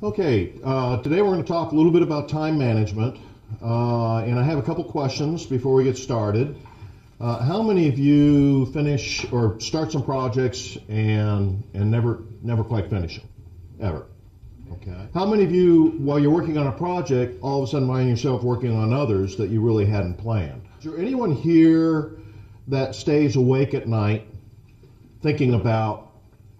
Okay, today we're going to talk a little bit about time management, and I have a couple questions before we get started. How many of you finish or start some projects and never quite finish them, ever? Okay. How many of you, while you're working on a project, all of a sudden find yourself working on others that you really hadn't planned? Is there anyone here that stays awake at night thinking about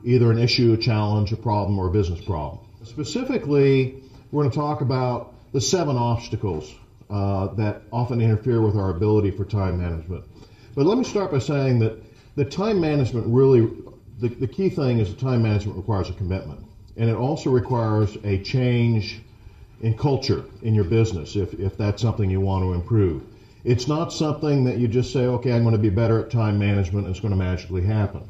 either an issue, a challenge, a problem, or a business problem? Specifically, we're going to talk about the 7 obstacles that often interfere with our ability for time management. But let me start by saying that the time management really, the key thing is that time management requires a commitment. And it also requires a change in culture in your business if that's something you want to improve. It's not something that you just say, okay, I'm going to be better at time management and it's going to magically happen.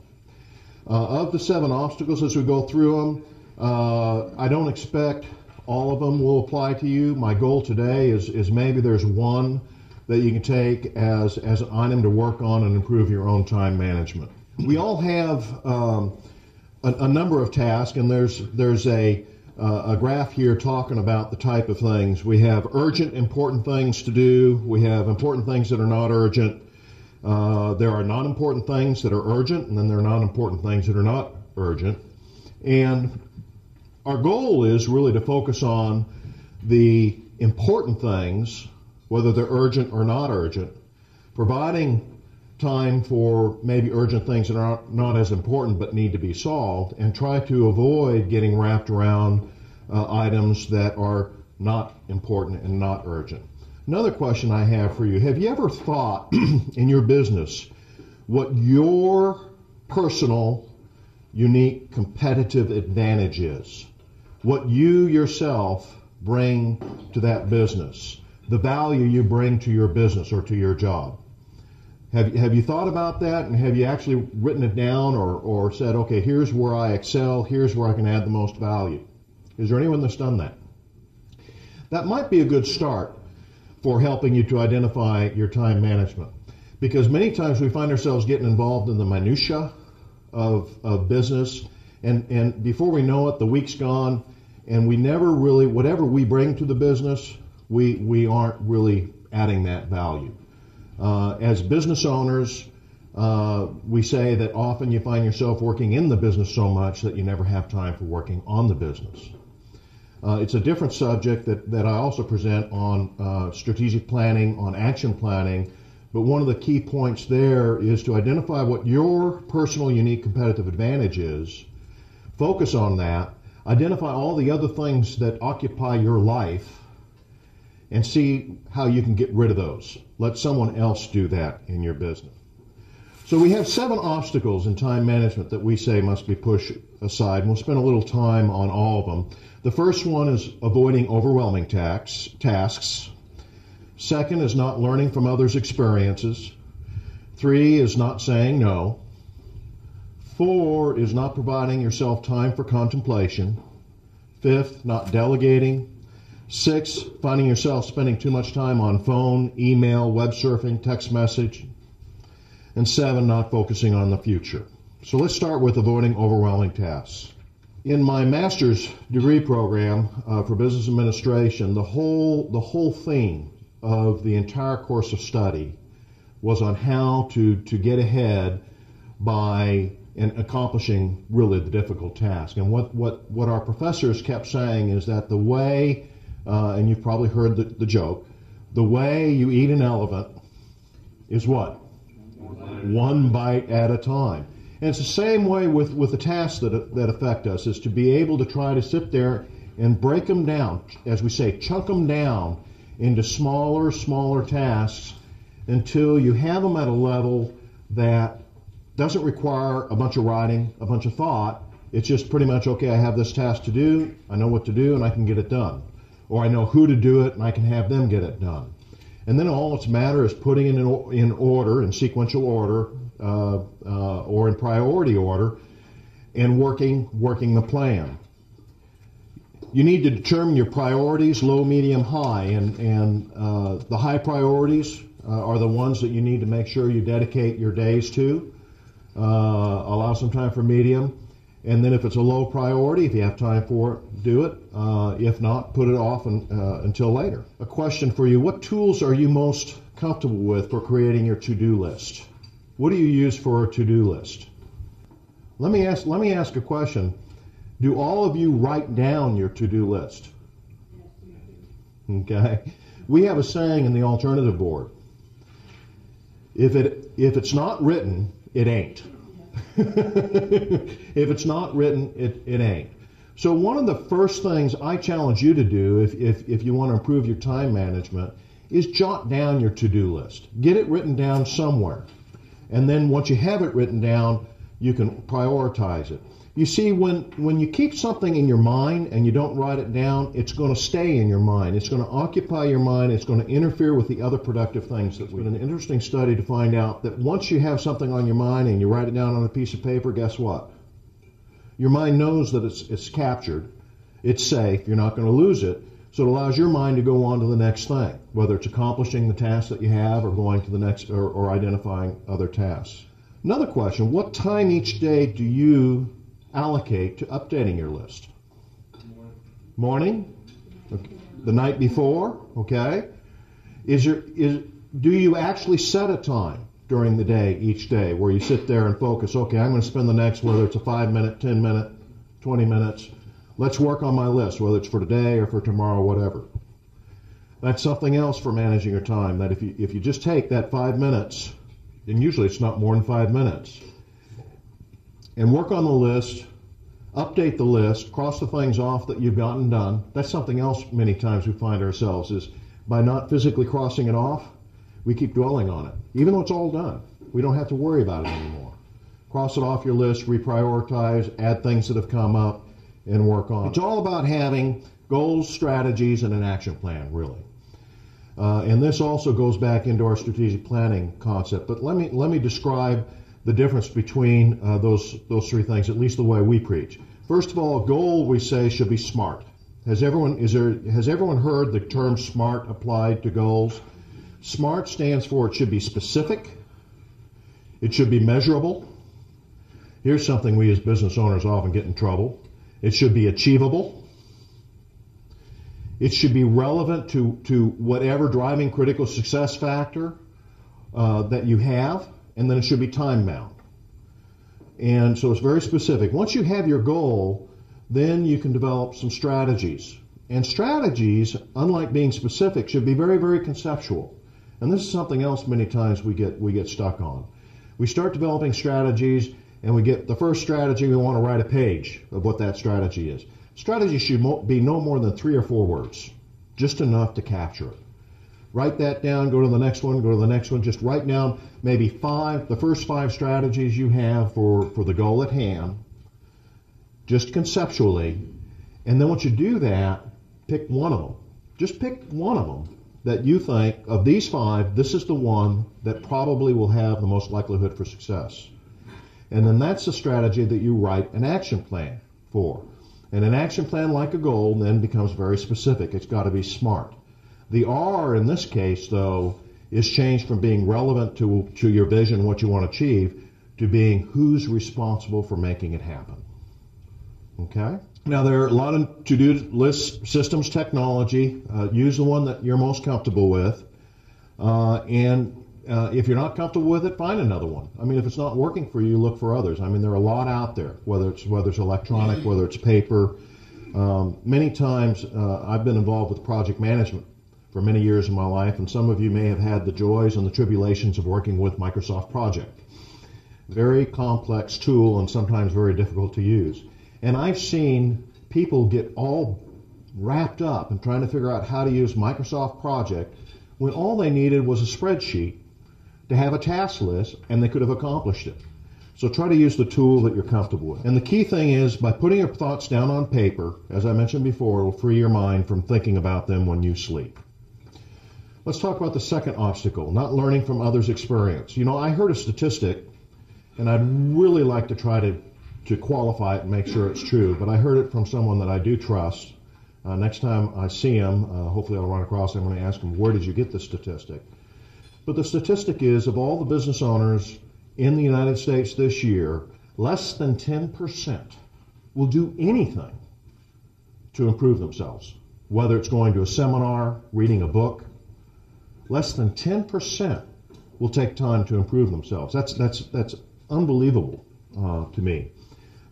Of the 7 obstacles as we go through them, I don't expect all of them will apply to you. My goal today is maybe there's one that you can take as an item to work on and improve your own time management. We all have a number of tasks, and there's a graph here talking about the type of things. We have urgent, important things to do. We have important things that are not urgent. There are non-important things that are urgent, and then there are non-important things that are not urgent. And our goal is really to focus on the important things, whether they're urgent or not urgent, providing time for maybe urgent things that are not as important but need to be solved, and try to avoid getting wrapped around items that are not important and not urgent. Another question I have for you, have you ever thought in your business what your personal, unique, competitive advantage is? What you yourself bring to that business, the value you bring to your business or to your job. Have you thought about that, and have you actually written it down or said, okay, here's where I excel, here's where I can add the most value? Is there anyone that's done that? That might be a good start for helping you to identify your time management, because many times we find ourselves getting involved in the minutia of business, and before we know it, the week's gone, and we never really, whatever we bring to the business, we aren't really adding that value. As business owners, we say that often you find yourself working in the business so much that you never have time for working on the business. It's a different subject that I also present on strategic planning, on action planning, but one of the key points there is to identify what your personal, unique, competitive advantage is, focus on that, identify all the other things that occupy your life, and see how you can get rid of those. Let someone else do that in your business. So we have 7 obstacles in time management that we say must be pushed aside, and we'll spend a little time on all of them. The first one is avoiding overwhelming tasks. Second is not learning from others' experiences. 3 is not saying no. 4 is not providing yourself time for contemplation. 5th, not delegating. 6, finding yourself spending too much time on phone, email, web surfing, text message. And 7, not focusing on the future. So let's start with avoiding overwhelming tasks. In my master's degree program for business administration, the whole theme of the entire course of study was on how to get ahead by accomplishing really the difficult task. And what our professors kept saying is that the way, and you've probably heard the joke, the way you eat an elephant is what? One bite at a time. And it's the same way with the tasks that affect us, is to be able to try to sit there and break them down, as we say, chunk them down into smaller tasks until you have them at a level that doesn't require a bunch of writing, a bunch of thought. It's just pretty much, okay, I have this task to do, I know what to do, and I can get it done. Or I know who to do it, and I can have them get it done. And then all it's matter is putting it in order, in sequential order, or in priority order, and working the plan. You need to determine your priorities, low, medium, high, and the high priorities are the ones that you need to make sure you dedicate your days to. Allow some time for medium, And then if it's a low priority, if you have time for it, do it. If not, put it off until later. A question for you: what tools are you most comfortable with for creating your to-do list? What do you use for a to-do list? Let me ask a question. Do all of you write down your to-do list? Okay. We have a saying in the alternative board: if it's not written, it ain't. If it's not written, it ain't. So one of the first things I challenge you to do if you want to improve your time management is jot down your to-do list. Get it written down somewhere. And then once you have it written down, you can prioritize it. You see, when you keep something in your mind and you don't write it down, it's going to stay in your mind. It's going to occupy your mind. It's going to interfere with the other productive things. It's been an interesting study to find out that once you have something on your mind and you write it down on a piece of paper, guess what? Your mind knows that it's captured. It's safe. You're not going to lose it. So it allows your mind to go on to the next thing, whether it's accomplishing the task that you have or going to the next or identifying other tasks. Another question: what time each day do you allocate to updating your list? Morning? Okay. The night before? Okay. Do you actually set a time during the day, each day, where you sit there and focus, okay, I'm going to spend the next, whether it's a 5-minute, 10-minute, 20 minutes, let's work on my list, whether it's for today or for tomorrow, whatever. That's something else for managing your time, that if you just take that 5 minutes, and usually it's not more than 5 minutes, and work on the list, update the list, cross the things off that you've gotten done. That's something else many times we find ourselves is by not physically crossing it off, we keep dwelling on it. Even though it's all done, we don't have to worry about it anymore. Cross it off your list, reprioritize, add things that have come up, and work on it. It's all about having goals, strategies, and an action plan, really. And this also goes back into our strategic planning concept. But let me describe the difference between those three things, at least the way we preach. First of all, a goal, we say, should be SMART. Has everyone heard the term SMART applied to goals? SMART stands for it should be specific, it should be measurable. Here's something we as business owners often get in trouble. It should be achievable. It should be relevant to whatever driving critical success factor that you have. And then it should be time-bound. And so it's very specific. Once you have your goal, then you can develop some strategies. And strategies, unlike being specific, should be very, very conceptual. And this is something else many times we get stuck on. We start developing strategies, and we get the first strategy, we want to write a page of what that strategy is. Strategy should be no more than 3 or 4 words, just enough to capture it. Write that down, go to the next one, go to the next one. Just write down maybe the first 5 strategies you have for the goal at hand, just conceptually. And then once you do that, pick one of them. Just pick one of them that you think, of these 5, this is the one that probably will have the most likelihood for success. And then that's the strategy that you write an action plan for. And an action plan, like a goal, then becomes very specific. It's got to be SMART. The R in this case, though, is changed from being relevant to your vision, what you want to achieve, to being who's responsible for making it happen. Okay? Now, there are a lot of to-do list systems technology. Use the one that you're most comfortable with. If you're not comfortable with it, find another one. I mean, if it's not working for you, look for others. I mean, there are a lot out there, whether it's electronic, whether it's paper. Many times I've been involved with project management for many years in my life, and some of you may have had the joys and the tribulations of working with Microsoft Project. Very complex tool and sometimes very difficult to use. And I've seen people get all wrapped up in trying to figure out how to use Microsoft Project when all they needed was a spreadsheet to have a task list, and they could have accomplished it. So try to use the tool that you're comfortable with. And the key thing is, by putting your thoughts down on paper, as I mentioned before, it will free your mind from thinking about them when you sleep. Let's talk about the second obstacle, not learning from others' experience. You know, I heard a statistic, and I'd really like to try to qualify it and make sure it's true, but I heard it from someone that I do trust. Next time I see him, hopefully I'll run across him, I'm going to ask him, where did you get this statistic? But the statistic is, of all the business owners in the United States this year, less than 10% will do anything to improve themselves, whether it's going to a seminar, reading a book. Less than 10% will take time to improve themselves. That's unbelievable to me.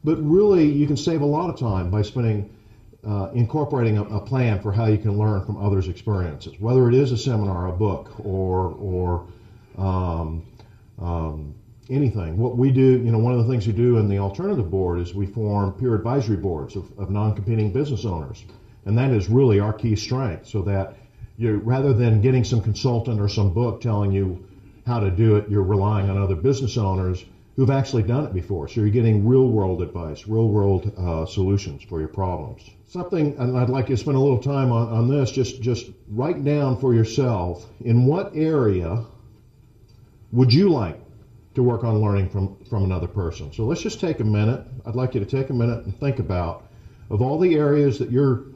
But really, you can save a lot of time by incorporating a plan for how you can learn from others' experiences, whether it is a seminar, a book, or anything. What we do, one of the things we do in the alternative board is we form peer advisory boards of non-competing business owners. And that is really our key strength, so that rather than getting some consultant or some book telling you how to do it, you're relying on other business owners who've actually done it before. So you're getting real-world advice, real-world solutions for your problems. Something, and I'd like you to spend a little time on this, just write down for yourself, in what area would you like to work on learning from another person? So let's just take a minute. I'd like you to take a minute and think about, of all the areas that you're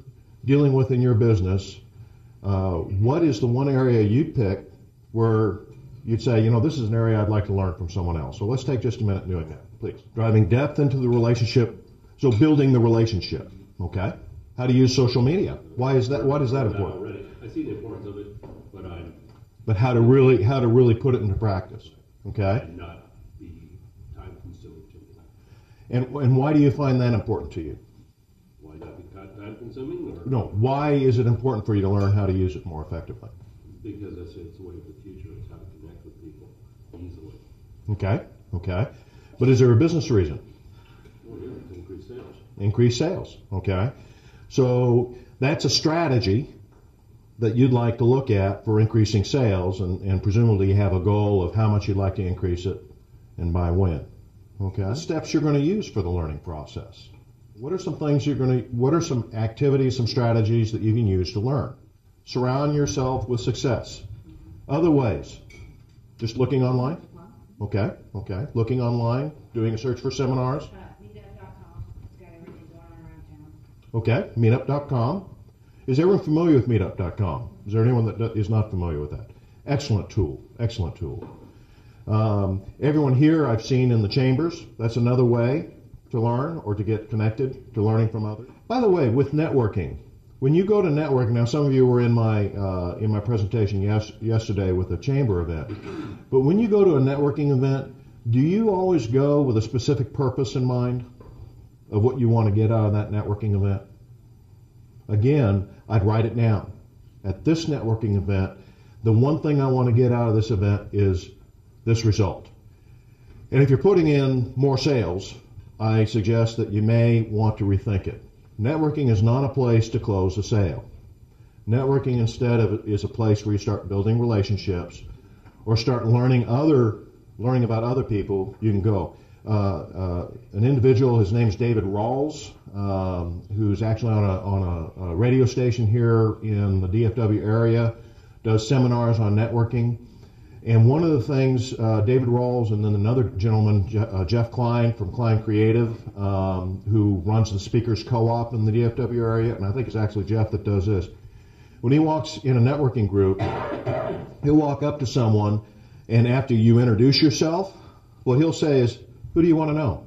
dealing with in your business, what is the one area you'd pick where you'd say, this is an area I'd like to learn from someone else. So let's take just a minute doing that, please. Driving depth into the relationship, so building the relationship, okay? How to use social media. Why is that important? Already. I see the importance of it, but how to really put it into practice, okay? And not be time consuming to me. And why do you find that important to you? Why not be time consuming? No, why is it important for you to learn how to use it more effectively? Because it's the way of the future. It's how to connect with people easily. Okay. But is there a business reason? Well, yeah, to increase sales. Increase sales, okay. So that's a strategy that you'd like to look at for increasing sales, and presumably you have a goal of how much you'd like to increase it and by when. Okay. The steps you're going to use for the learning process. What are some activities, some strategies that you can use to learn? Surround yourself with success. Other ways. Just looking online? Okay. Looking online, doing a search for seminars. Meetup.com. It's got everything going on around town. Okay, meetup.com. Is everyone familiar with meetup.com? Is there anyone that is not familiar with that? Excellent tool. Everyone here I've seen in the chambers. That's another way to learn or to get connected to learning from others. By the way, with networking, when you go to network, now some of you were in my presentation yesterday with a chamber event, but when you go to a networking event, do you always go with a specific purpose in mind of what you want to get out of that networking event? Again, I'd write it down. At this networking event, the one thing I want to get out of this event is this result. And if you're putting in more sales, I suggest that you may want to rethink it. Networking is not a place to close a sale. Networking instead is a place where you start building relationships or start learning about other people. You can go. An individual, his name's David Rawls, who's actually on a radio station here in the DFW area, does seminars on networking. And one of the things, David Rawls and then another gentleman, Jeff Klein from Klein Creative, who runs the Speakers Co-op in the DFW area, and I think it's actually Jeff that does this. When he walks in a networking group, he'll walk up to someone, and after you introduce yourself, what he'll say is, who do you want to know?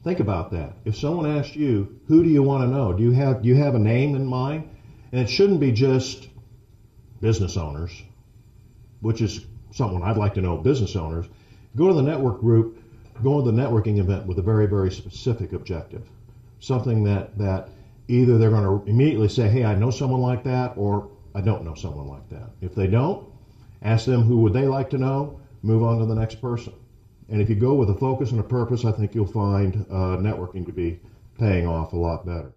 Think about that. If someone asks you, who do you want to know? Do you have a name in mind? And it shouldn't be just business owners, which is someone I'd like to know, business owners. Go to the network group, go to the networking event with a very, very specific objective. Something that either they're going to immediately say, hey, I know someone like that, or I don't know someone like that. If they don't, ask them who would they like to know, move on to the next person. And if you go with a focus and a purpose, I think you'll find networking to be paying off a lot better.